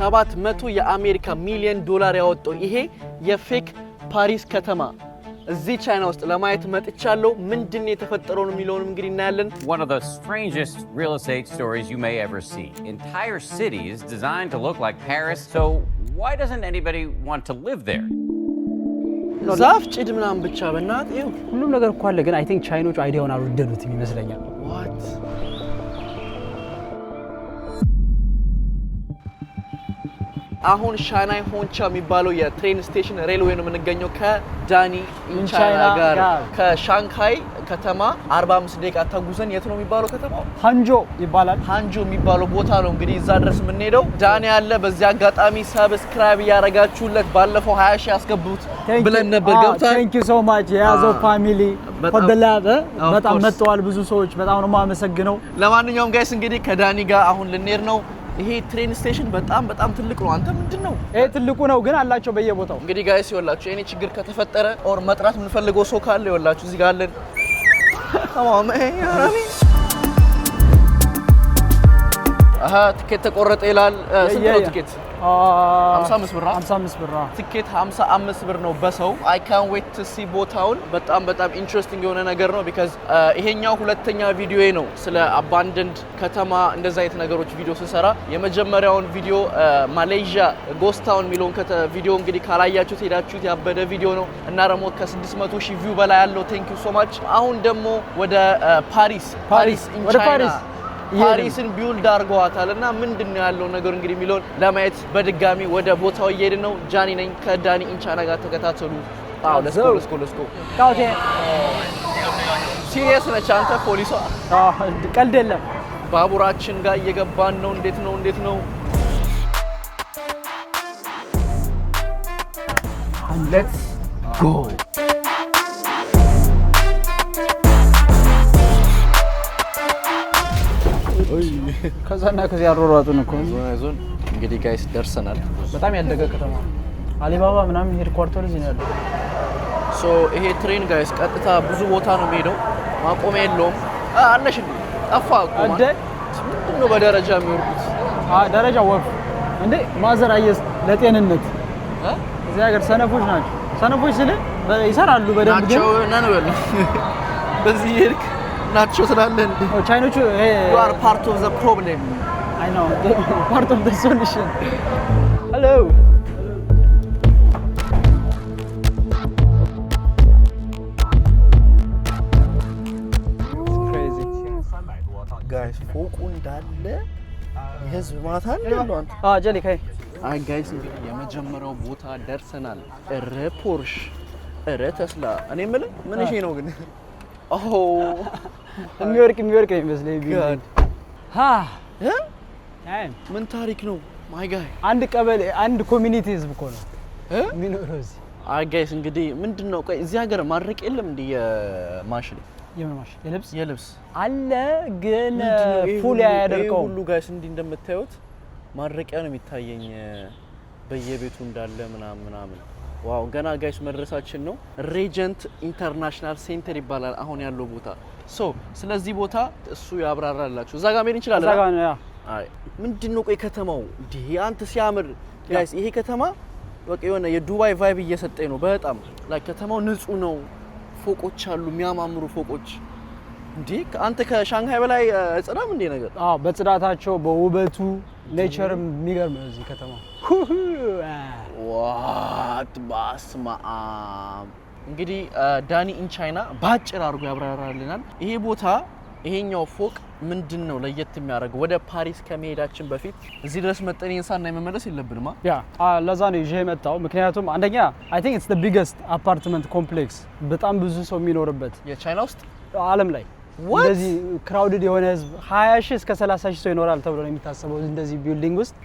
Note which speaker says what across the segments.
Speaker 1: 700 የአሜሪካ ሚሊዮን ዶላር ያወጣው ይሄ የፌክ ፓሪስ ከተማ እዚህ ቻይና ውስጥ ለማየት መጥቻለሁ ምንድነው የተፈጠረው ነው የሚለውን እንግዲህ እናያለን
Speaker 2: One of the strangest real estate stories you may ever see. Entire cities designed to look like Paris. So why doesn't anybody want to live there?
Speaker 1: ዛፍ ጭድ ምናምን ብቻ በእናት ይኸው
Speaker 3: ሁሉም ነገር እኮ አለ ግን አይ ቲንክ ቻይኖች አይዲያውን አልወደዱትም ይመስለኛል
Speaker 1: what አሁን ሻናይ ሆንቻ የሚባለው የትሬን ስቴሽን ሬልዌይ ነው የምንገኘው ከዳኒ ኢንቻይና ጋር ከሻንካይ ከተማ 45 ደቂቃ ተጉዘን የት ነው የሚባለው ከተማው
Speaker 3: ሃንጆ ይባላል
Speaker 1: ሃንጆ የሚባለው ቦታ ነው እንግዲህ እዛ ድረስ የምንሄደው ዳኒ ያለ በዚህ አጋጣሚ ሰብስክራይብ ያረጋችሁለት ባለፈው 20 ሺህ አስገቡት ብለን ነበር ገብታ
Speaker 3: Thank you so much ያዞ ፋሚሊ ወደላበ በጣም መጥተዋል ብዙ ሰዎች በጣም ነው ማመሰግነው
Speaker 1: ለማንኛውም ጋይስ እንግዲህ ከዳኒ ጋር አሁን ልንሄድ ነው ይሄ ትሬን ስቴሽን በጣም ትልቅ ነው አንተ ምንድነው
Speaker 3: ይሄ ትልቁ ነው ግን አላቸው በየቦታው
Speaker 1: እንግዲህ ጋይስ ይወላችሁ እኔ ችግር ከተፈጠረ ኦር መጥራት ምን ፈልገው ሰው ካለ ይወላችሁ እዚህ ጋር አለን ተማም ያራሚ አሃ ትኬት ተቆረጠ ይላል ስንት ነው ትኬት 55 ብር
Speaker 3: 55 ብር
Speaker 1: ትኬት 55 ብር ነው በሰው I can't wait to see ቦታውን በጣም ኢንትረስቲንግ የሆነ ነገር ነው because ይሄኛው ሁለተኛ ቪዲዮዬ ነው ስለ abandoned ከተማ እንደዛ አይነት ነገሮች ቪዲዮ ስሰራ የመጀመሪያውን ቪዲዮ ማሌዥያ ጎስት ታውን ሚሊዮን ቪዲዮ እንግዲህ ካላያችሁት ሄዳችሁት ያበደ ቪዲዮ ነው እና ደግሞ ከ600 ሺህ ቪው በላይ ያለው thank you so much አሁን ደግሞ ወደ ፓሪስ in China ፓሪስን ቢውልድ አርገዋታልና ምንድነው ያለው ነገር እንግዲህ ሚሊዮን ለማየት በድጋሚ ወደ ቦታው እየሄድን ነው ጃኒ ነኝ ከዳኒ ኢንቻይና ጋር ተከታተሉ let's go
Speaker 3: ታውቴ
Speaker 1: ሲሪየስ ነች አንተ ፖሊሷ
Speaker 3: ቀልድ የለም
Speaker 1: ባቡራችን ጋር እየገባን ነው እንዴት ነው let's go
Speaker 3: ከዛና ከዚህ ያሮራጡን እኮ
Speaker 1: ዞን እንግዲህ ጋይስ ደርሰናል
Speaker 3: በጣም ያደገ ከተማ አሊባባ ምናምን ሄድኳርተር እዚህ ነው ያለው
Speaker 1: ሶ ይሄ ትሬን ጋይስ ቀጥታ ብዙ ቦታ ነው የሚሄደው ማቆሚያ የለውም አለሽ እንዴ ጠፋ እኮ ምንድነው በደረጃ የሚወርዱት
Speaker 3: ደረጃ ወፍ እንዴ ማዘር አየስ ለጤንነት እዚህ ሀገር ሰነፎች ስለ ይሰራሉ በደንብ ግን
Speaker 1: ናቸው ነን በዚህ ሄድክ ናቸው ስላለን
Speaker 3: ቻይኖቹ
Speaker 1: you are part of the problem
Speaker 3: I know part of the solution hello crazy
Speaker 1: guys ፎቁ እንዳለ የህዝብ ማታ ነው አንተ
Speaker 3: ጀሊ ካይ
Speaker 1: አይ ጋይስ እንግዲህ የመጀመሪያው ቦታ ደርሰናል ፖርሽ ተስላ እኔ የምልህ ምን እሺ ነው ግን
Speaker 3: የሚወርቅ ነው የሚመስለኝ ቢሆን
Speaker 1: ምን ታሪክ ነው ማይ ጋይ
Speaker 3: አንድ ቀበሌ አንድ ኮሚኒቲ ህዝብ እኮ ነው ሚኖረው እዚህ
Speaker 1: አይ ጋይስ እንግዲህ ምንድነው ቆይ እዚህ ሀገር ማድረቅ የለም እንዴ የማሽን የልብስ
Speaker 3: አለ ግን ፉል ያደርቀው
Speaker 1: ሁሉ ጋይስ እንዲህ እንደምታዩት ማድረቂያ ነው የሚታየኝ በየቤቱ እንዳለ ምናምን ዋው ገና ጋይስ መድረሳችን ነው ሬጀንት ኢንተርናሽናል ሴንተር ይባላል አሁን ያለው ቦታ ስለዚህ ቦታ እሱ ያብራራላችሁ እዛ ጋር መሄድ እንችላለን
Speaker 3: እዛ ጋር
Speaker 1: አይ ምንድነው ቆይ ከተማው እንዴ አንተ ሲያምር ጋይስ ይሄ ከተማ በቃ የሆነ የዱባይ ቫይብ እየሰጠኝ ነው በጣም ላይ ከተማው ንጹህ ነው ፎቆች አሉ የሚያማምሩ ፎቆች እንዴ አንተ ከሻንሃይ በላይ ጽዳም እንዴ ነገር
Speaker 3: በጽዳታቸው በውበቱ ኔቸር የሚገርም ነው እዚህ ከተማ
Speaker 1: ዋት ባስማአ እንግዲህ ዳኒ ኢንቻይና ባጭር አርጎ ያብራራልናል ይሄ ቦታ ይሄኛው ፎቅ ምንድነው ለየት የሚያደርገው ወደ ፓሪስ ከመሄዳችን በፊት እዚህ ድረስ መጠን እንሳና የመመለስ የለብንም
Speaker 3: ለዛ ነው ይዤ መጣው ምክንያቱም አንደኛ I think it's the biggest apartment complex በጣም ብዙ ሰው የሚኖርበት
Speaker 1: የቻይና ውስጥ
Speaker 3: ዓለም ላይ እንደዚህ ክራውድድ የሆነ ህዝብ 20 ሺህ እስከ 30 ሺህ ሰው ይኖራል ተብሎ ነው የሚታሰበው እንደዚህ ቢልዲንግ ውስጥ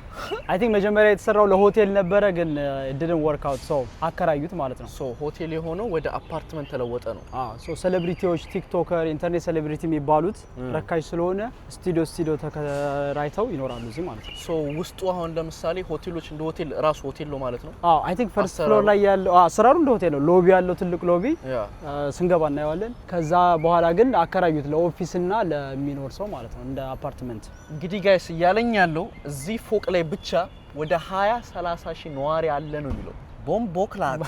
Speaker 3: I think መጀመሪያ የተሰራው ለሆቴል ነበረ ግን it didn't work out so አከራዩት ማለት ነው
Speaker 1: ሆቴል የሆነው ወደ አፓርትመንት ተለወጠ ነው
Speaker 3: ሴሌብሪቲዎች ቲክቶከር ኢንተርኔት ሴሌብሪቲ የሚባሉት ረካሽ ስለሆነ ስቱዲዮ ተከራይተው ይኖራሉ እዚህ ማለት ነው
Speaker 1: ውስጡ አሁን ለምሳሌ ሆቴሎች እንደ ሆቴል ራሱ ሆቴል ነው ማለት ነው
Speaker 3: I think first floor ላይ ያለው አሰራሩ እንደ ሆቴል ነው ሎቢ ያለው ትልቅ ሎቢ ስንገባ እናየዋለን ከዛ በኋላ ግን አከራዩት ለኦፊስ እና ለሚኖር ሰው ማለት ነው እንደ አፓርትመንት
Speaker 1: እንግዲህ ጋይስ ያለኝ ያለው እዚህ ፎቅ ላይ ብቻ ወደ 20-30 ሺህ ነዋሪ አለ ነው የሚለው ቦምቦክላት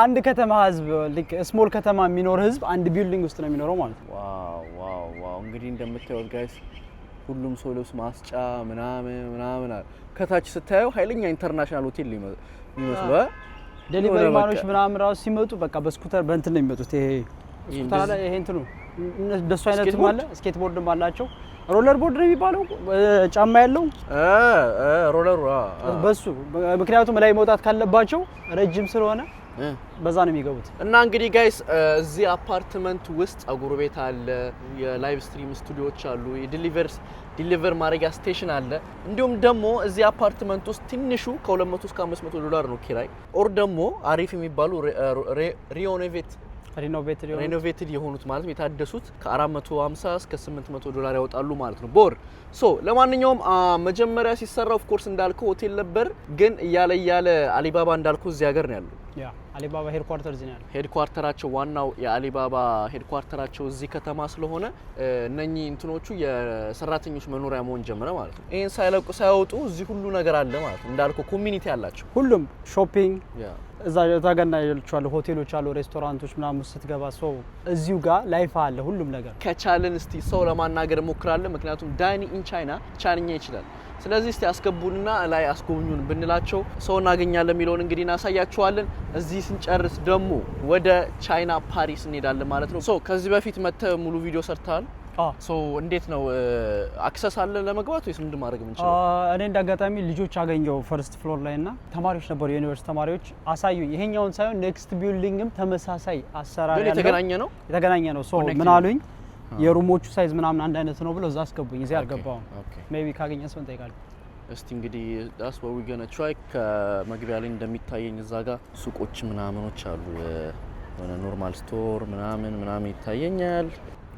Speaker 3: አንድ ከተማ ህዝብ ልክ ስሞል ከተማ የሚኖር ህዝብ አንድ ቢልዲንግ ውስጥ ነው የሚኖረው ማለት ነው
Speaker 1: ዋው እንግዲህ እንደምታዩት ጋይስ ሁሉም ሰው ልብስ ማስጫ ምናምን ከታች ስታየው ኃይለኛ ኢንተርናሽናል ሆቴል የሚመስለው
Speaker 3: ዴሊቨሪ ማኖች ምናምን ራሱ ሲመጡ በቃ በስኩተር በእንትን ነው የሚመጡት ይሄ ስኩተር ላይ ይሄ እንትኑ እንደሱ አይነት ማለት ስኬት ቦርድም አላቸው ሮለር ቦርድ ነው የሚባለው ጫማ ያለው
Speaker 1: ሮለር
Speaker 3: በሱ ምክንያቱም ላይ መውጣት ካለባቸው ረጅም ስለሆነ በዛ ነው የሚገቡት
Speaker 1: እና እንግዲህ ጋይስ እዚህ አፓርትመንት ውስጥ ጸጉር ቤት አለ የላይቭ ስትሪም ስቱዲዮዎች አሉ ዲሊቨር ማድረጊያ ስቴሽን አለ እንዲሁም ደግሞ እዚህ አፓርትመንት ውስጥ ትንሹ ከ200 እስከ $500 ነው ኪራይ ኦር ደግሞ አሪፍ የሚባሉ ሪኖቬትድ የሆኑት ማለት የታደሱት ከ450 እስከ $800 ያወጣሉ ማለት ነው ቦር ሶ ለማንኛውም መጀመሪያ ሲሰራ ኦፍ ኮርስ እንዳልከው ሆቴል ነበር ግን እያለ አሊባባ እንዳልከው እዚህ ሀገር ነው ያለው
Speaker 3: ያ አሊባባ ሄድኳርተር እዚህ ነው ያለው
Speaker 1: ሄድኳርተራቸው ዋናው የአሊባባ ሄድኳርተራቸው እዚህ ከተማ ስለሆነ እነኚህ እንትኖቹ የሰራተኞች መኖሪያ መሆን ጀመረ ማለት ነው ይሄን ሳይወጡ እዚህ ሁሉ ነገር አለ ማለት ነው እንዳልከው ኮሚኒቲ አላቸው
Speaker 3: ሁሉም ሾፒንግ እዛ ታገና ይልቻሉ ሆቴሎች አሉ ሬስቶራንቶች ምናምን ስትገባ ሰው እዚሁ ጋር ላይፍ አለ ሁሉም ነገር
Speaker 1: ከቻለን እስቲ ሰው ለማናገር ሞክራለን ምክንያቱም ዳይኒ ኢን ቻይንኛ ይችላል ስለዚህ እስቲ አስገቡንና ላይ አስጎብኙን ብንላቸው ሰው እናገኛለን የሚለውን እንግዲህ እናሳያቸዋለን እዚህ ስንጨርስ ደግሞ ወደ ቻይና ፓሪስ እንሄዳለን ማለት ነው ሶ ከዚህ በፊት መተ ሙሉ ቪዲዮ ሰርተሃል ሶ እንዴት ነው አክሰስ አለ ለመግባት ወይስ ምንድን ማድረግ የምንችለው
Speaker 3: እኔ እንዳጋጣሚ ልጆች አገኘው ፈርስት ፍሎር ላይ እና ተማሪዎች ነበሩ የዩኒቨርሲቲ ተማሪዎች አሳዩኝ ይሄኛውን ሳይሆን ኔክስት ቢልዲንግም ተመሳሳይ አሰራር ያለው የተገናኘ ነው ሶ ምን አሉኝ የሩሞቹ ሳይዝ ምናምን አንድ አይነት ነው ብለው እዛ አስገቡኝ እዚህ አልገባው ሜቢ ካገኘ ሰው እንጠይቃለን
Speaker 1: እስቲ እንግዲህ that's what we're going to try ከመግቢያ ላይ እንደሚታየኝ እዛ ጋር ሱቆች ምናምኖች አሉ የሆነ ኖርማል ስቶር ምናምን ይታየኛል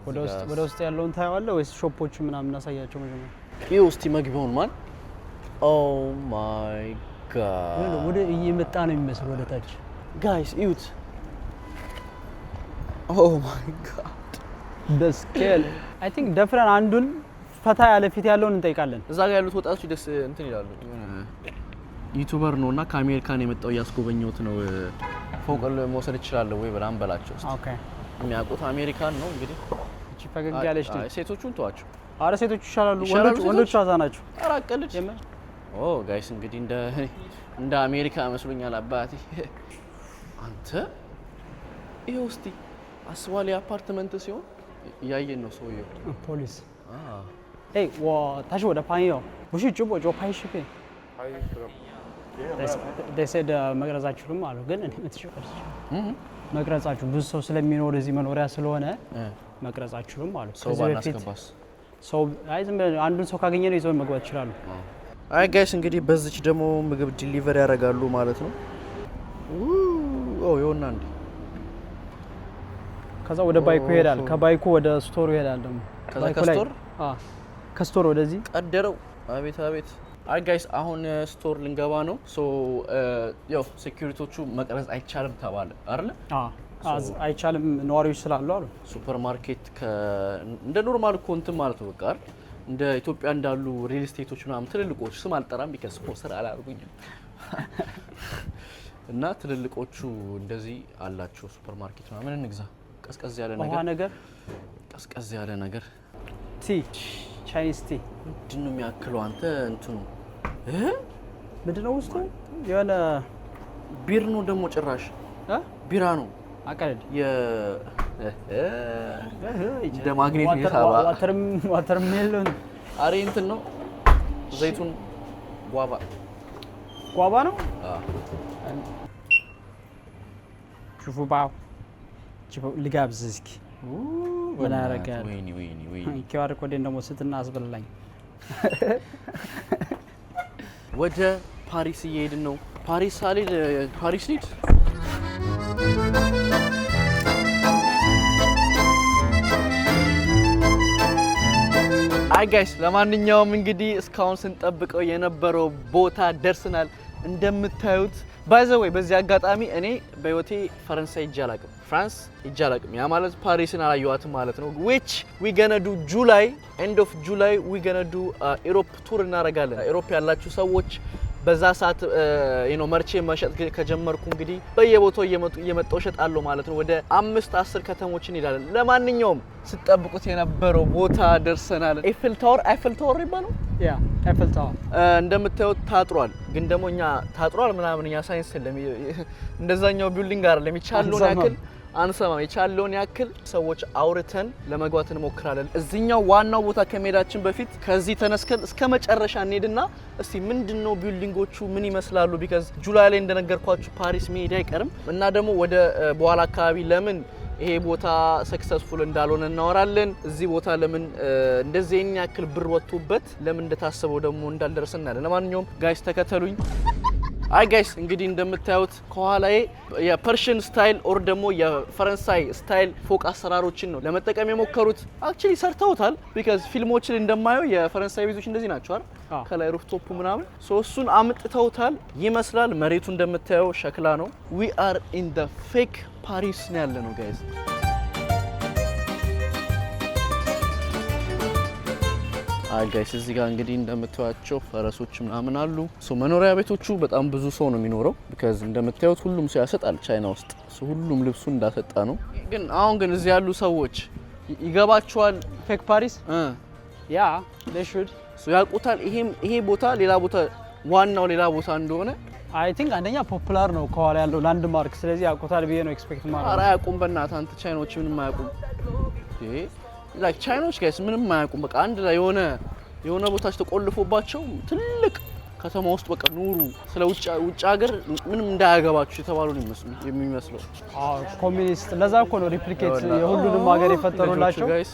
Speaker 3: ወደ ውስጥ ያለውን ታያዋለህ ወይስ ሾፖቹ ምናምን እናሳያቸው መጀመሪያ
Speaker 1: ይኸው እስቲ መግቢያውን ማን ኦ ማይ ጋድ
Speaker 3: ወደ እየመጣ ነው የሚመስለው ወደ ታች
Speaker 1: ጋይስ እዩት ኦ ማይ ጋድ
Speaker 3: the scale I think ደፍረን አንዱን ፈታ ያለ ፊት ያለውን እንጠይቃለን
Speaker 1: እዛ ጋር ያሉት ወጣቶች ደስ እንትን ይላሉ ዩቲዩበር ነውና ከአሜሪካን የመጣው ያስጎበኘውት ነው ፎቅ መውሰድ ይችላል ወይ ብላን በላቸው
Speaker 3: ኦኬ
Speaker 1: የሚያውቁት አሜሪካን ነው እንግዲህ
Speaker 3: እቺ ፈገግ ያለች ልጅ
Speaker 1: ሴቶቹን ተዋቸው
Speaker 3: አረ ሴቶቹ ይሻላሉ ወንዶቹ አዛናቸው
Speaker 1: አራቀልጅ ኦ ጋይስ እንግዲህ እንደ አሜሪካ መስሎኛል አባቴ አንተ ይሄው እስቲ አስዋሊ አፓርትመንት ሲሆን ያየን ነው ሰውየው
Speaker 3: ፖሊስ ኤይ 我他是我的朋友不是直播就拍视频 they said መቅረጻችሁም አሉ ግን እኔ ምትሽቀርጽ መቅረጻችሁ ብዙ ሰው ስለሚኖር እዚህ መኖሪያ ስለሆነ መቅረጻችሁም አሉ
Speaker 1: ሰው ባናስገባስ
Speaker 3: ሰው አይዝም አንዱን ሰው ካገኘ ነው ይዘው መግባት ይችላሉ
Speaker 1: አይ ጋይስ እንግዲህ በዚች ደግሞ ምግብ ዲሊቨሪ ያደርጋሉ ማለት ነው ኦ ይሆና እንዴ
Speaker 3: ከዛ ወደ ባይኩ ይሄዳል ከባይኩ ወደ ስቶሩ ይሄዳል ደግሞ
Speaker 1: ከዛ ከስቶር
Speaker 3: ከስቶር ወደዚህ
Speaker 1: ቀደረው አቤት አይ ጋይስ አሁን ስቶር ልንገባ ነው ሶ ያው ሴኩሪቲዎቹ መቅረጽ አይቻልም ተባለ አይደል
Speaker 3: አይቻልም ነዋሪዎች ስላሉ አሉ
Speaker 1: ሱፐር ማርኬት እንደ ኖርማል ኮንት ማለት ነው በቃ እንደ ኢትዮጵያ እንዳሉ ሪል ስቴቶች ምናምን ትልልቆች ስም አልጠራም ቢከስ ስፖንሰር አላርጉኝም እና ትልልቆቹ እንደዚህ አላቸው ሱፐር ማርኬት ምናምን እንግዛ ቀዝቀዝ ያለ ነገር
Speaker 3: ቲ ቻይኒዝ ቲ
Speaker 1: ምንድነው የሚያክለው አንተ እንትኑ
Speaker 3: ምንድነው ውስጡ የሆነ
Speaker 1: ቢር ነው ደግሞ ጭራሽ ቢራ ነው
Speaker 3: አቀለድ
Speaker 1: እንደ ማግኔት ይሳባ
Speaker 3: ዋተርሜሎን
Speaker 1: አሬ እንትን ነው ዘይቱን
Speaker 3: ጓባ ነው ሹፉ ባው ልጋብዝ እስኪ ምን አረጋል
Speaker 1: ወይኔ
Speaker 3: ኪዋር ኮዴን ደግሞ ስትና አስበላኝ
Speaker 1: ወደ ፓሪስ እየሄድን ነው ፓሪስ ሊድ አይ ጋይስ ለማንኛውም እንግዲህ እስካሁን ስንጠብቀው የነበረው ቦታ ደርሰናል እንደምታዩት ባይ ዘ ዌይ በዚህ አጋጣሚ እኔ በህይወቴ ፈረንሳይ ሄጄ አላውቅም፣ ፍራንስ ሄጄ አላውቅም። ያ ማለት ፓሪስን አላየኋትም ማለት ነው። which we gonna do July end of July we gonna do ኢሮፕ ቱር እናደርጋለን። ኢሮፕ ያላችሁ ሰዎች በዛ ሰዓት መርቼ መሸጥ ከጀመርኩ እንግዲህ በየቦታው እየመጣው እሸጣለሁ ማለት ነው። ወደ 5-10 ከተሞችን እንሄዳለን። ለማንኛውም ስጠብቁት የነበረው ቦታ ደርሰናል። ኤፍል ታወር ይባላል።
Speaker 3: ያ ኤፍል ታወር
Speaker 1: እንደምታዩት ታጥሯል። ግን ደግሞ እኛ ታጥሯል ምናምን እኛ ሳይንስ የለም እንደዛኛው ቢልዲንግ አይደለም። ይቻለውን ያክል አንሰማም። የቻለውን ያክል ሰዎች አውርተን ለመግባት እንሞክራለን። እዚህኛው ዋናው ቦታ ከመሄዳችን በፊት ከዚህ ተነስከን እስከ መጨረሻ እንሄድና እስቲ ምንድነው ቢልዲንጎቹ ምን ይመስላሉ ቢካዝ ጁላይ ላይ እንደነገርኳችሁ ፓሪስ መሄድ አይቀርም እና ደግሞ ወደ በኋላ አካባቢ ለምን ይሄ ቦታ ሰክሰስፉል እንዳልሆነ እናወራለን። እዚህ ቦታ ለምን እንደዚህ ያክል ብር ወጥቶበት ለምን እንደታሰበው ደግሞ እንዳልደረሰና ለማንኛውም ጋይስ ተከተሉኝ። አይ ጋይስ እንግዲህ እንደምታዩት ከኋላዬ የፐርሺያን ስታይል ኦር ደግሞ የፈረንሳይ ስታይል ፎቅ አሰራሮችን ነው ለመጠቀም የሞከሩት። አክቹሊ ሰርተውታል ቢካዝ ፊልሞችን እንደማየው የፈረንሳይ ቤቶች እንደዚህ ናቸው አይደል? ከላይ ሩፍቶፕ ምናምን እሱን አምጥተውታል ይመስላል። መሬቱ እንደምታየው ሸክላ ነው። we are in the fake ፓሪስ ነው ያለነው ጋይስ። አይ ጋይስ እዚህ ጋር እንግዲህ እንደምታዩቸው ፈረሶች ምናምን አሉ። መኖሪያ ቤቶቹ በጣም ብዙ ሰው ነው የሚኖረው ቢካዝ እንደምታዩት ሁሉም ሰው ያሰጣል ቻይና ውስጥ ሁሉም ልብሱን እንዳሰጣ ነው። ግን አሁን ግን እዚህ ያሉ ሰዎች ይገባቸዋል
Speaker 3: ፌክ ፓሪስ ያ they should
Speaker 1: ያውቁታል። ይሄ ቦታ ሌላ ቦታ ዋናው ሌላ ቦታ እንደሆነ
Speaker 3: አይ ቲንክ አንደኛ ፖፑላር ነው ከኋላ ያለው ላንድ ማርክ። ስለዚህ ያውቁታል ብዬ ነው ኤክስፔክት ማለት።
Speaker 1: ኧረ አያውቁም በእናትህ አንተ ቻይናዎች ምንም አያውቁም። ላይክ ቻይናዎች ጋይስ ምንም አያውቁም። በቃ አንድ ላይ የሆነ ቦታች ተቆልፎባቸው ትልቅ ከተማ ውስጥ በቃ ኑሩ ስለ ውጭ ሀገር ምንም እንዳያገባችሁ የተባሉ ነው የሚመስለው።
Speaker 3: ኮሚኒስት ለዛ እኮ ነው ሪፕሊኬት የሁሉንም ሀገር የፈጠሩላቸው ጋይስ።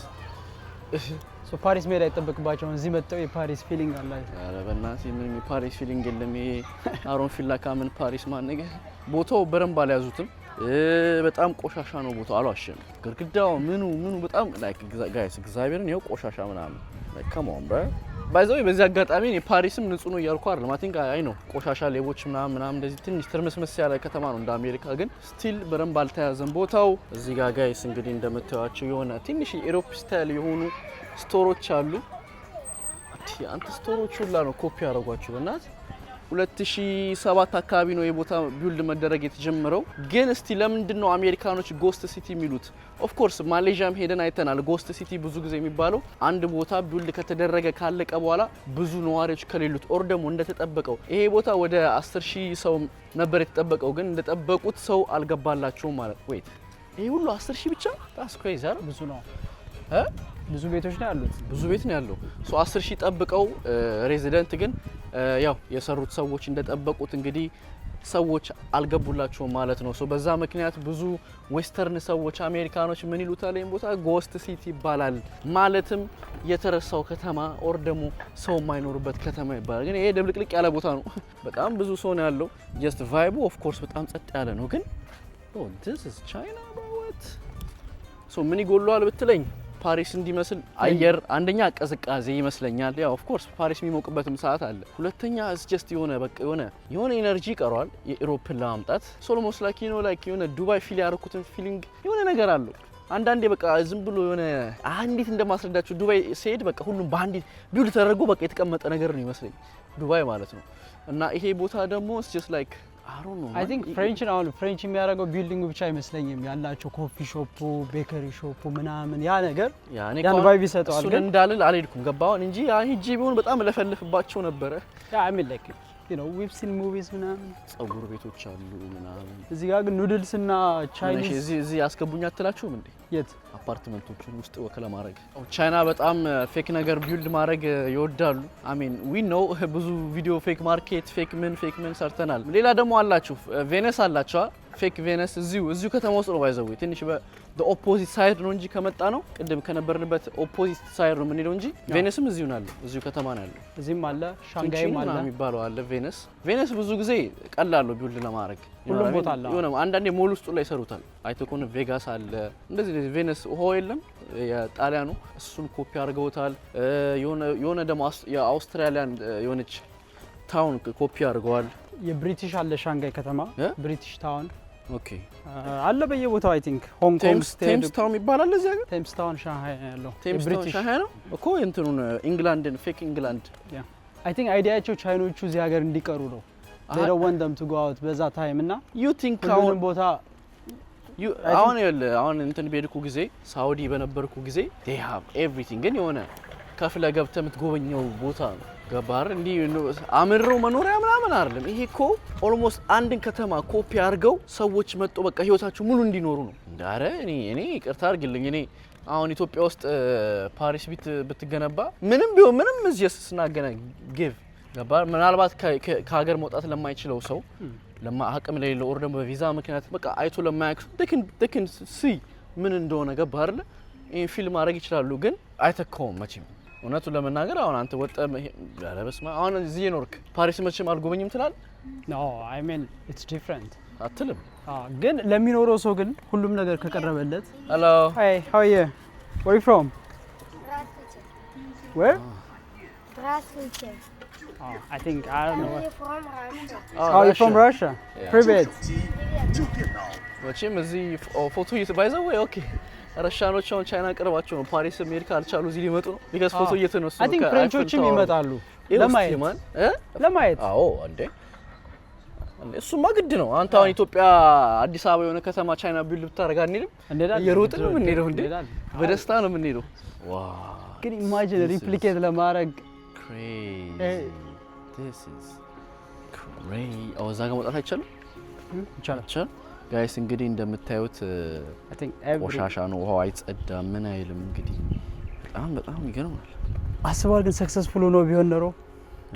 Speaker 3: ፓሪስ መሄድ አይጠበቅባቸውም። እዚህ መጥተው የፓሪስ ፊሊንግ አላቸው። ኧረ በእናትህ ምንም የፓሪስ ፊሊንግ የለም። ይሄ አሮን ፊላካ ምን ፓሪስ ማነገ ቦታው በረንብ አልያዙትም። በጣም ቆሻሻ ነው ቦታው። አልዋሽም። ግድግዳው ምኑ በጣም ላይክ ጋይስ እግዚአብሔርን ይኸው ቆሻሻ ምናምን ላይክ ካም ኦን ብሮ ባይ ዘ ዌይ በዚህ አጋጣሚ ፓሪስም ንጹህ ነው እያልኩ አይደለም። አይ ቲንክ አይ ነው ቆሻሻ ሌቦች ምናምን እንደዚህ ትንሽ ትርምስምስ ያለ ከተማ ነው እንደ አሜሪካ፣ ግን ስቲል በረንብ አልተያዘም ቦታው። እዚህ ጋር ጋይስ እንግዲህ እንደምታዩቸው የሆነ ትንሽ የኢሮፕ ስታይል የሆኑ ስቶሮች አሉ። አንተ ስቶሮች ሁላ ነው ኮፒ ያደረጓቸው በእናት 2007 አካባቢ ነው የቦታ ቢልድ መደረግ የተጀመረው። ግን እስቲ ለምንድን ነው አሜሪካኖች ጎስት ሲቲ የሚሉት? ኦፍ ኮርስ ማሌዥያም ሄደን አይተናል። ጎስት ሲቲ ብዙ ጊዜ የሚባለው አንድ ቦታ ቢልድ ከተደረገ ካለቀ በኋላ ብዙ ነዋሪዎች ከሌሉት ኦር ደግሞ እንደተጠበቀው ይሄ ቦታ ወደ 10,000 ሰው ነበር የተጠበቀው፣ ግን እንደጠበቁት ሰው አልገባላቸውም ማለት ወይት ይሄ ሁሉ 10,000 ብቻ ታስ ክሬዚ አይደል? ብዙ ነው ብዙ ቤቶች ነው ያሉት። ብዙ ቤት ነው ያለው። 10,000 ጠብቀው ሬዚደንት ግን ያው የሰሩት ሰዎች እንደጠበቁት እንግዲህ ሰዎች አልገቡላቸውም ማለት ነው። በዛ ምክንያት ብዙ ዌስተርን ሰዎች አሜሪካኖች ምን ይሉታል ይሄን ቦታ ጎስት ሲቲ ይባላል። ማለትም የተረሳው ከተማ ኦር ደግሞ ሰው የማይኖርበት ከተማ ይባላል። ግን ይሄ ድብልቅልቅ ያለ ቦታ ነው። በጣም ብዙ ሰው ነው ያለው። ጀስት ቫይቡ ኦፍ ኮርስ በጣም ጸጥ ያለ ነው። ግን this is China what ምን ይጎላል ብትለኝ ፓሪስ እንዲመስል አየር አንደኛ ቀዝቃዜ ይመስለኛል። ያው ኦፍ ኮርስ ፓሪስ የሚሞቅበትም ሰዓት አለ። ሁለተኛ is just የሆነ ኢነርጂ ቀሯል የኢሮፕን ለማምጣት ሶሎሞስ ላይክ የሆነ ዱባይ ፊል ያደረኩትን ፊሊንግ የሆነ ነገር አለው። አንዳንዴ በቃ ዝም ብሎ የሆነ እንዴት እንደማስረዳችሁ ዱባይ ሲሄድ በቃ ሁሉም በአንዴ ቢውል ተደርጎ በቃ የተቀመጠ ነገር ነው ይመስለኝ ዱባይ ማለት ነው። እና ይሄ ቦታ ደግሞ is just like I think ፍሬንች የሚያደርገው ቢልዲንጉ ብቻ አይመስለኝም። ያላቸው ኮፊ ሾፑ፣ ቤከሪ ሾፑ ምናምን ያ ነገር ያን ቫይብ ይሰጠዋል። ግን እንዳልል አልሄድኩም ገባሁን እንጂ ሂጂ ቢሆን በጣም ለፈልፍባቸው ነበረ። ያ አይ ሚን ላይክ we've seen movies ምናምን ጸጉር ቤቶች አሉ ምናምን። እዚህ ጋር ግን ኑድልስ እና ቻይኒዝ እዚህ ያስገቡኝ አትላችሁም እንዴ? የት አፓርትመንቶቹን ውስጥ ወከለ ማድረግ ቻይና በጣም ፌክ ነገር ቢልድ ማድረግ ይወዳሉ። አሜን ዊ ኖ ብዙ ቪዲዮ ፌክ ማርኬት ፌክ ምን ሰርተናል። ሌላ ደግሞ አላችሁ ቬነስ አላችሁ ፌክ ቬነስ እዚሁ ከተማ ውስጥ ነው ባይዘው ትንሽ በኦፖዚት ሳይድ ነው እንጂ ከመጣ ነው ቅድም ከነበርንበት ኦፖዚት ሳይድ ነው የምንሄደው እንጂ ቬነስም እዚሁ ነው ያለው። እዚሁ ከተማ ነው ያለው። እዚህም አለ ሻንጋይም አለ የሚባለው አለ። ቬነስ ብዙ ጊዜ ቀላል ነው ቢልድ ለማድረግ ሁሉም ቦታ አለ። የሆነ አንዳንዴ ሞል ውስጥ ላይ ይሰሩታል። አይተህ ከሆነ ቬጋስ አለ እንደዚህ ቬነስ ሆ የለም የጣሊያኑ እሱን ኮፒ አድርገውታል። የሆነ ደግሞ የአውስትራሊያን የሆነች
Speaker 1: ታውን ኮፒ አድርገዋል።
Speaker 3: የብሪቲሽ አለ ሻንጋይ ከተማ ብሪቲሽ ታውን
Speaker 1: ኦኬ
Speaker 3: አለ በየቦታው አይ ቲንክ ሆንግ ኮንግ
Speaker 1: ቴምስ ታውን ይባላል እዚህ ሀገር
Speaker 3: ቴምስ ታውን ሻንጋይ ያለው
Speaker 1: ብሪቲሽ ሻንጋይ ነው እኮ እንትኑን ኢንግላንድን ፌክ ኢንግላንድ
Speaker 3: ያ አይ ቲንክ አይዲያቸው ቻይኖቹ እዚህ ሀገር እንዲቀሩ ነው they don't want them to go out በዛ ታይም እና
Speaker 1: you think
Speaker 3: አሁን ቦታ
Speaker 1: አሁን እንትን በሄድኩ ጊዜ ሳውዲ በነበርኩ ጊዜ they have everything ግን የሆነ ከፍለ ገብተህ የምትጎበኘው ቦታ ነው ገባር እንዲ አምሮ መኖሪያ ምናምን አይደለም ይሄ እኮ ኦልሞስት አንድን ከተማ ኮፒ አድርገው ሰዎች መጥቶ በቃ ህይወታቸው ሙሉ እንዲኖሩ ነው እንዳረ እኔ ይቅርታ አድርግልኝ እኔ አሁን ኢትዮጵያ ውስጥ ፓሪስ ብትገነባ ምንም ቢሆን ምንም እዚህ ስናገናኝ ጊቭ ገባር ምናልባት ከሀገር መውጣት ለማይችለው ሰው አቅም ለሌለው ኦር ደግሞ በቪዛ ምክንያት በቃ አይቶ ለማያውቅ they can see ምን እንደሆነ ገባር አይደል ይሄን ፊልም ማድረግ ይችላሉ ግን አይተካውም መቼም እውነቱን ለመናገር አሁን አንተ ወጣ ያለበስማ አሁን እዚህ ኖርክ ፓሪስ መቼም አልጎበኝም ትላል
Speaker 3: no I mean it's different
Speaker 1: አትልም
Speaker 3: ግን ለሚኖረው ሰው ግን ሁሉም ነገር ከቀረበለት
Speaker 1: hello
Speaker 3: hey how are you where are you from where
Speaker 4: Здравствуйте.
Speaker 3: I think I don't know
Speaker 4: You're from Russia.
Speaker 3: oh you're from Russia привет
Speaker 1: መቼም እዚህ ፎቶ እየተባይዘው ወይ ኦኬ ረሻኖች አሁን ቻይና ቀርባቸው ነው ፓሪስ አሜሪካ አልቻሉ እዚህ ሊመጡ ነው ቢካዝ ፎቶ እየተነሱ ነው
Speaker 3: I think ፍሬንቾችም ይመጣሉ ለማየት
Speaker 1: አዎ እንዴ እሱማ ግድ ነው አንተ አሁን ኢትዮጵያ አዲስ አበባ የሆነ ከተማ ቻይና ቢል ብታረጋ እንዴም እየሮጥ ነው የምንሄደው እንዴ በደስታ ነው የምንሄደው ዋው
Speaker 3: ግን ኢማጂን ሪፕሊኬት ለማድረግ
Speaker 1: crazy this is crazy አወዛ ጋር መውጣት አይቻልም ይቻላል ጋይስ እንግዲህ እንደምታዩት
Speaker 3: I think
Speaker 1: ቆሻሻ ነው ውሃው አይጸዳም ምን አይልም እንግዲህ በጣም ይገርማል
Speaker 3: አስባል ግን ሰክሰስፉል ሆኖ ቢሆን ኖሮ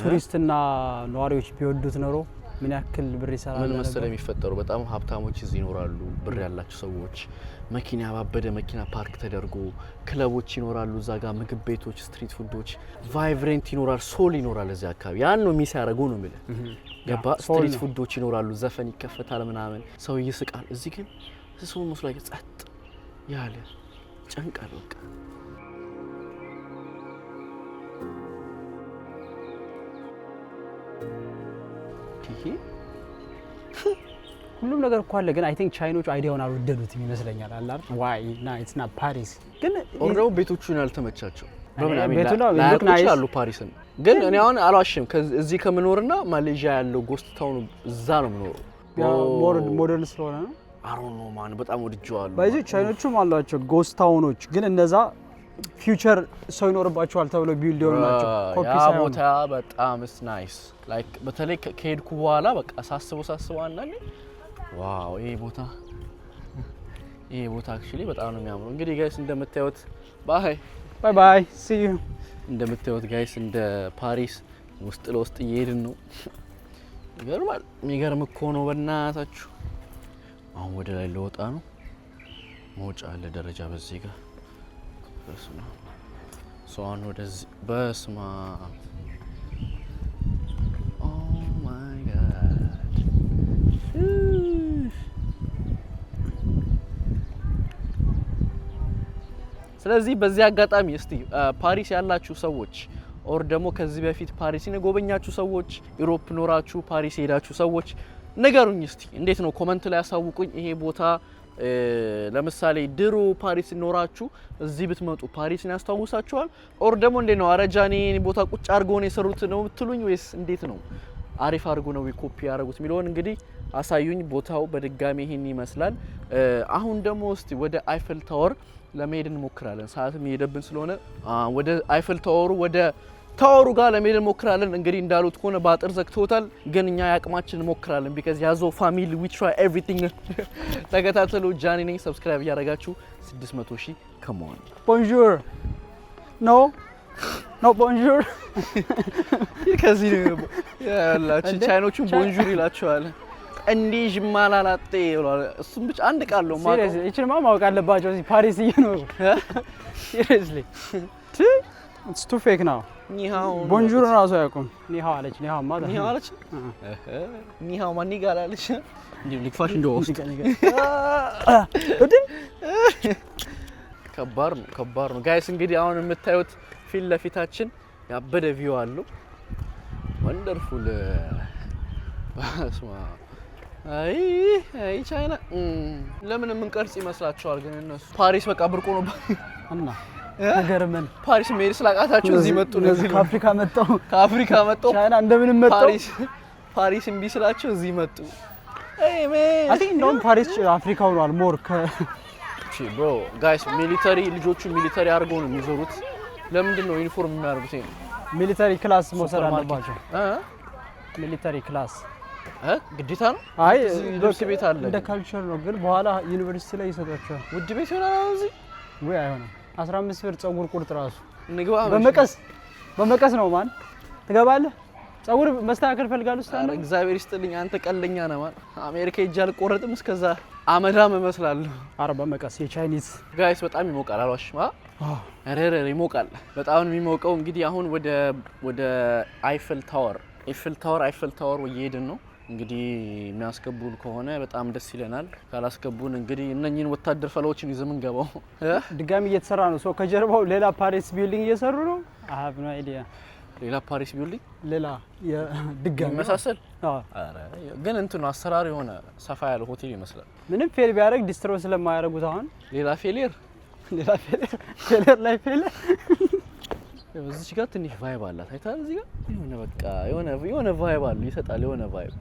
Speaker 3: ቱሪስትና ነዋሪዎች ቢወዱት ኖሮ ምን ያክል ብር ይሰራል
Speaker 1: ምን መሰለህ የሚፈጠሩ በጣም ሀብታሞች እዚህ ይኖራሉ ብር ያላቸው ሰዎች መኪና ባበደ መኪና ፓርክ ተደርጎ ክለቦች ይኖራሉ እዛ ጋር ምግብ ቤቶች ስትሪት ፉዶች ቫይብሬንት ይኖራል ሶል ይኖራል እዚህ አካባቢ ያን ነው ሚስ ያደርገው ነው የሚለው ገባ ስትሪት ፉዶች ይኖራሉ ዘፈን ይከፈታል ምናምን ሰው ይስቃል እዚህ ግን ሰው መስሎ ጸጥ ያለ ጨንቃል በቃ
Speaker 3: ሁሉም ነገር እኮ አለ ግን አይ ቲንክ ቻይኖቹ አይዲያውን አልወደዱትም ይመስለኛል አይደል ዋይ ና ኢትስ ና ፓሪስ ግን
Speaker 1: ኦርዶ ቤቶቹን ያልተመቻቸው
Speaker 3: ቤቱና ሉክ ናይስ
Speaker 1: አሉ ፓሪስን ግን እኔ አሁን አልዋሽም እዚህ ከምኖርና ማሌዥያ ያለው ጎስት ታውን እዛ ነው የምኖረው
Speaker 3: ሞደርን ስለሆነ ነው
Speaker 1: አሮን ነው ማን በጣም ወድጄዋለሁ
Speaker 3: ባይዚ ቻይኖቹም አሏቸው ጎስት ታውኖች ግን እነዛ ፊውቸር ሰው ይኖርባቸዋል ተብሎ ቢልድ ይሆናቸው ኮፒ ሳይሆን
Speaker 1: ቦታ በጣም ናይስ ላይክ በተለይ ከሄድኩ በኋላ በቃ ሳስበው አንዳንዴ ዋው ይሄ ቦታ አክቹሊ በጣም ነው የሚያምረው እንግዲህ ጋይስ እንደምታዩት
Speaker 3: ባይ ሲ ዩ
Speaker 1: እንደምታዩት ጋይስ እንደ ፓሪስ ውስጥ ለውስጥ እየሄድን ነው ይገርማል የሚገርም እኮ ነው በእናታችሁ አሁን ወደ ላይ ለወጣ ነው መውጫ አለ ደረጃ በዚህ ጋር በስማ ሶን ወደዚህ በስማ ኦ ማይ ጋድ ስለዚህ በዚህ አጋጣሚ እስቲ ፓሪስ ያላችሁ ሰዎች ኦር ደግሞ ከዚህ በፊት ፓሪስን የጎበኛችሁ ሰዎች ዩሮፕ ኖራችሁ ፓሪስ ሄዳችሁ ሰዎች ንገሩኝ እስቲ እንዴት ነው ኮሜንት ላይ ያሳውቁኝ ይሄ ቦታ ለምሳሌ ድሮ ፓሪስ ኖራችሁ እዚህ ብትመጡ ፓሪስን ያስታውሳችኋል ኦር ደግሞ እንዴት ነው አረጃኔ ቦታ ቁጭ አድርገው ነው የሰሩት ነው የምትሉኝ ወይስ እንዴት ነው አሪፍ አድርገው ነው ኮፒ ያደረጉት ሚሊዮን እንግዲህ አሳዩኝ ቦታው በድጋሚ ይሄን ይመስላል አሁን ደግሞ እስቲ ወደ አይፈል ታወር ለመሄድ እንሞክራለን ሰዓትም እየሄደብን ስለሆነ ወደ አይፈል ታወሩ ወደ ታወሩ ጋር ለመሄድ እንሞክራለን እንግዲህ እንዳሉት ከሆነ ባጥር ዘግቶታል ግን እኛ ያቅማችን እንሞክራለን because ያዞ ፋሚሊ we try everything ተከታተሉ ጃኒ ነኝ ሰብስክራይብ ያደርጋችሁ 600,000 come on
Speaker 3: bonjour no bonjour
Speaker 1: ከዚህ ነው ያላችሁ ቻይኖቹን ቦንጆር ይላቸዋል እንዴ ጅማላላጤ ይላል እሱም ብቻ አንድ ቃል ነው ማለት
Speaker 3: ነው እቺ ማወቅ አለባቸው እዚህ ፓሪስ እየኖሩ seriously it's too fake now
Speaker 1: ኒሃው
Speaker 3: ቦንጆር ራሱ ያቆም ኒሃው አለች ኒሃው ማለት
Speaker 1: ኒሃው አለች ኒሃው ማን ይጋላለች እንዴ ልክፋሽ እንደውስ ከባድ ነው ጋይስ እንግዲህ አሁን የምታዩት ፊት ለፊታችን ያበደ ቪው አለው ወንድ ወንደርፉል አይ ቻይና ለምን ምን ቀርጽ ይመስላችኋል ግን እነሱ ፓሪስ በቃ ብርቁ ነው
Speaker 3: እና ነገርምን
Speaker 1: ፓሪስ ሜሪ ስላቃታችሁ እዚህ መጡ ነው ከአፍሪካ መጣው
Speaker 3: ቻይና እንደምንም መጣው
Speaker 1: ፓሪስ እምቢ ስላችሁ እዚህ መጡ
Speaker 3: I think እንደውም ፓሪስ አፍሪካ ሆኗል ሞር
Speaker 1: bro guys ሚሊተሪ ልጆቹ ሚሊተሪ አድርገው ነው የሚዞሩት ለምንድን ነው ዩኒፎርም የሚያደርጉት
Speaker 3: ሚሊተሪ ክላስ መውሰድ አለባቸው ሚሊተሪ ክላስ
Speaker 1: ግዴታ ነው
Speaker 3: አይ
Speaker 1: ልብስ ቤት አለ
Speaker 3: እንደ ካልቸር ነው ግን በኋላ ዩኒቨርሲቲ ላይ ይሰጣቸዋል
Speaker 1: ውድ ቤት ይሆናል እዚህ
Speaker 3: ወይ አይሆንም 15 ብር ጸጉር ቁርጥ ራሱ
Speaker 1: እንግባ
Speaker 3: በመቀስ ነው ማን ትገባለህ ጸጉር መስተካከል ፈልጋለሁ ስታነ
Speaker 1: እግዚአብሔር ይስጥልኝ አንተ ቀለኛ ነህ ማን አሜሪካ ይጃል ቆረጥም እስከዛ አመዳም እመስላለሁ
Speaker 3: አረ በመቀስ የቻይኒዝ
Speaker 1: ጋይስ በጣም ይሞቃል አልዋሽማ አረረ ይሞቃል በጣም የሚሞቀው እንግዲህ አሁን ወደ አይፍል ታወር ወይሄድን ነው እንግዲህ የሚያስገቡን ከሆነ በጣም ደስ ይለናል ካላስገቡን እንግዲህ እነኚህን ወታደር ፈላዎችን ይዘምን ገባው
Speaker 3: ድጋሚ እየተሰራ ነው ሶ ከጀርባው ሌላ ፓሪስ ቢልዲንግ እየሰሩ ነው I have no idea
Speaker 1: ሌላ ፓሪስ ቢልዲንግ
Speaker 3: ሌላ የድጋሚ
Speaker 1: መሳሰል አረ ግን እንት ነው አሰራር የሆነ ሰፋ ያለ ሆቴል ይመስላል
Speaker 3: ምንም ፌል ቢያደርግ ዲስትሮ ስለማያደርጉት አሁን
Speaker 1: ሌላ ፌሊየር
Speaker 3: ላይ ፌል
Speaker 1: እዚህ ጋር ትንሽ ቫይብ አላት አይታል እዚህ ጋር የሆነ በቃ የሆነ ቫይብ አለ ይሰጣል የሆነ ቫይብ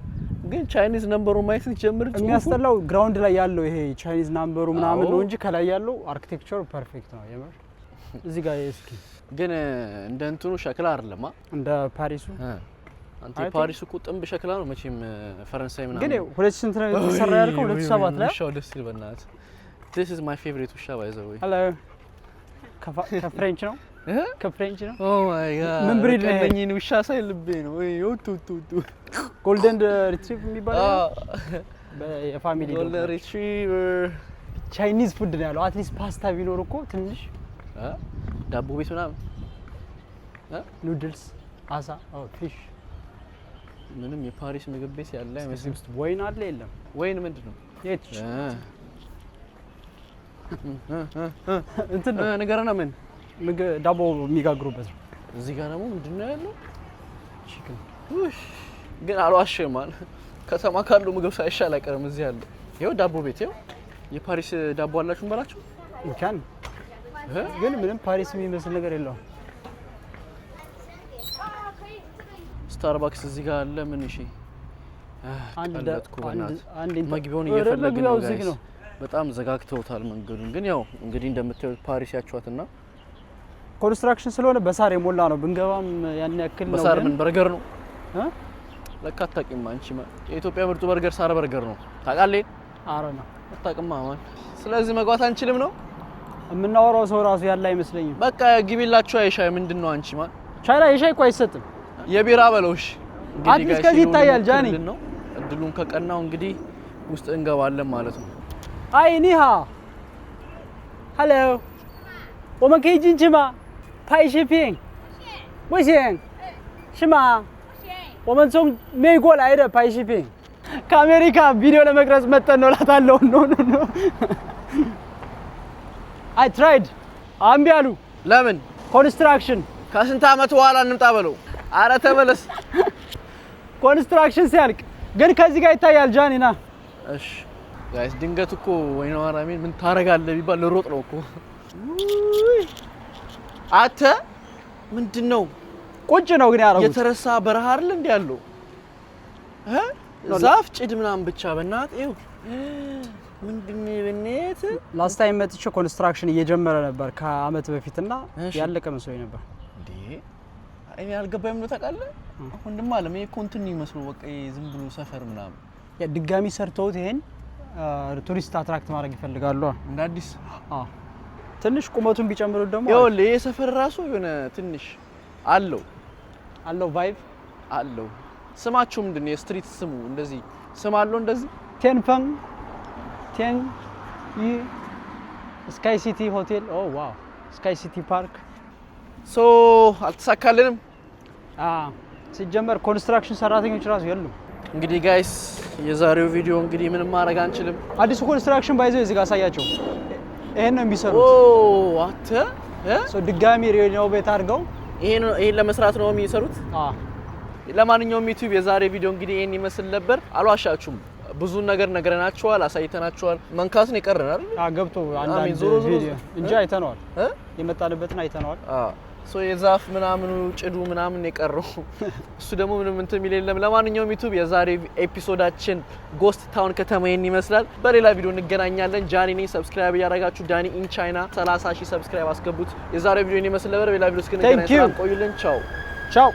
Speaker 1: ግን ቻይኒዝ ነምበሩ ማየት ሲጀምር
Speaker 3: የሚያስጠላው ግራውንድ ላይ ያለው ይሄ ቻይኒዝ ነምበሩ ምናምን ነው እንጂ ከላይ ያለው አርኪቴክቸር ፐርፌክት ነው የምር እዚህ ጋር እስኪ
Speaker 1: ግን እንደ እንትኑ ሸክላ አይደለማ
Speaker 3: እንደ ፓሪሱ
Speaker 1: አንተ ፓሪሱ እኮ ጥንብ ሸክላ ነው መቼም ፈረንሳይ ምናምን
Speaker 3: ግን 2000 ነው የተሰራ ያልከው 2007 ላይ
Speaker 1: ሻው ደስ ይልበናት this is my favorite ውሻ by the way
Speaker 3: hello ከፍሬንች ነው ከፍሬንች ነው
Speaker 1: ኦ ማይ ጋድ
Speaker 3: ምን ብሪድ ነው
Speaker 1: እነኚህን ውሻ ሳይ ልቤ ነው ወይ ቱ
Speaker 3: ጎልደን ሪትሪቭ የሚባለው የፋሚሊ
Speaker 1: ጎልደን ሪትሪቨር
Speaker 3: ቻይኒዝ ፉድ ነው ያለው አትሊስት ፓስታ ቢኖር እኮ ትንሽ
Speaker 1: ዳቦ ቤት ምናምን
Speaker 3: ኑድልስ አሳ ፊሽ
Speaker 1: ምንም የፓሪስ ምግብ ቤት ያለ አይመስልም
Speaker 3: ወይን አለ የለም
Speaker 1: ወይን ምንድነው
Speaker 3: የት እንትን
Speaker 1: ነገርና ምን
Speaker 3: ዳቦ የሚጋግሩበት ነው
Speaker 1: እዚህ ጋር ደግሞ ምንድነው ያለው
Speaker 3: ቺክን
Speaker 1: ግን አልዋሽም አለ ከተማ ካሉ ምግብ ሳይሻል አይቀርም እዚህ ያለው ይሄው ዳቦ ቤት ይሄው የፓሪስ ዳቦ አላችሁ እንበላችሁ
Speaker 3: እንካን ግን ምንም ፓሪስ የሚመስል ነገር የለውም
Speaker 1: ስታርባክስ እዚህ ጋር አለ ምን እሺ
Speaker 3: አንድ
Speaker 1: መግቢያውን እየፈለግን ነው በጣም ዘጋግተውታል መንገዱን ግን ያው እንግዲህ እንደምታዩት ፓሪስ ያቻዋትና
Speaker 3: ኮንስትራክሽን ስለሆነ በሳር የሞላ ነው ብንገባም ያን ያክል ነው
Speaker 1: በሳር ምን በርገር ነው ለካ አታውቂም አንቺ የኢትዮጵያ ምርጡ በርገር ሳር በርገር ነው ታውቃለህ
Speaker 3: አረ ነው
Speaker 1: አታውቅም ማማን ስለዚህ መግባት አንችልም ነው
Speaker 3: የምናወራው ሰው ራሱ ያለ አይመስለኝም
Speaker 1: በቃ ግቢላችሁ አይሻይ ምንድነው አንቺ
Speaker 3: ቻይና የሻይ እኮ አይሰጥም
Speaker 1: የቢራ በለውሽ
Speaker 3: አዲስ ከዚህ ይታያል ጃኒ
Speaker 1: እድሉን ከቀናው እንግዲህ ውስጥ እንገባለን ማለት ነው
Speaker 3: አይ ኒሃ ሄሎ 我们可以进去吗拍视频不行是吗我们从美国来的拍视频ከአሜሪካ ቪዲዮ ለመቅረጽ መጣን ነው ላታለው ኖ I tried አምቢ አሉ
Speaker 1: ለምን
Speaker 3: ኮንስትራክሽን
Speaker 1: ከስንት አመት በኋላ እንምጣ በለው አረ ተመለስ
Speaker 3: ኮንስትራክሽን ሲያልቅ ግን ከዚህ ጋር ይታያል ጃኒና
Speaker 1: እሺ ጋይስ ድንገት እኮ ወይኔ ማራሚን ምን ታረጋለህ ቢባል ልሮጥ ነው እኮ አተ ምንድነው
Speaker 3: ቁጭ ነው ግን ያረጋው
Speaker 1: የተረሳ በረሃ አይደል እንዴ ያለው ዛፍ ጭድ ምናምን ብቻ በእናት ይው ምንድነው በእናት
Speaker 3: ላስት ታይም መጥቼ ኮንስትራክሽን እየጀመረ ነበር ከአመት በፊትና ያለቀ መስሎኝ ነበር
Speaker 1: እንዴ እኔ አልገባኝም ነው ታውቃለህ ወንድም አለ ምን ኮንቲኒ መስሎ በቃ ዝም ብሎ ሰፈር ምናምን
Speaker 3: ያ ድጋሚ ሰርተውት ይሄን ቱሪስት አትራክት ማድረግ ይፈልጋሉ
Speaker 1: እንደ አዲስ
Speaker 3: ትንሽ ቁመቱን ቢጨምሩት ደግሞ
Speaker 1: ይኸውልህ ይሄ ሰፈር ራሱ የሆነ ትንሽ አለው ቫይብ አለው ስማችሁ ምንድነው የስትሪት ስሙ እንደዚህ ስም አለው እንደዚህ
Speaker 3: ቴንፈንግ ቴን ይ ስካይ ሲቲ ሆቴል ኦ ዋው ስካይ ሲቲ ፓርክ
Speaker 1: ሶ አልተሳካልንም
Speaker 3: ሲጀመር ኮንስትራክሽን ሰራተኞች ራሱ የሉም
Speaker 1: እንግዲህ ጋይስ የዛሬው ቪዲዮ እንግዲህ ምንም ማድረግ አንችልም
Speaker 3: አዲሱ ኮንስትራክሽን ባይዘው እዚህ ጋር አሳያቸው ይሄን ነው የሚሰሩት
Speaker 1: አተ
Speaker 3: ሶ ድጋሚ ሪኖቬት አድርገው
Speaker 1: ይሄን ለመስራት ነው የሚሰሩት ለማንኛውም ዩቲዩብ የዛሬ ቪዲዮ እንግዲህ ይሄን ይመስል ነበር አልዋሻችሁም ብዙ ነገር ነገረናችኋል አሳይተናችኋል መንካቱን ይቀርናል አይደል
Speaker 3: ገብቶ አንዳንድ ቪዲዮ እንጂ አይተነዋል የመጣንበትን አይተነዋል
Speaker 1: ሶ የዛፍ ምናምኑ ጭዱ ምናምን የቀረው እሱ ደግሞ ምንም እንትን የሚል የለም ለማንኛውም ዩቲዩብ የዛሬ ኤፒሶዳችን ጎስት ታውን ከተማዬን ይመስላል በሌላ ቪዲዮ እንገናኛለን ጃኒ ነኝ ሰብስክራይብ ያደረጋችሁ ዳኒ ኢን ቻይና 30000 ሰብስክራይብ አስገቡት የዛሬ ቪዲዮ ይመስል ነበር በሌላ ቪዲዮ እስክንገናኝ ሰላም ቆዩልን ቻው
Speaker 3: ቻው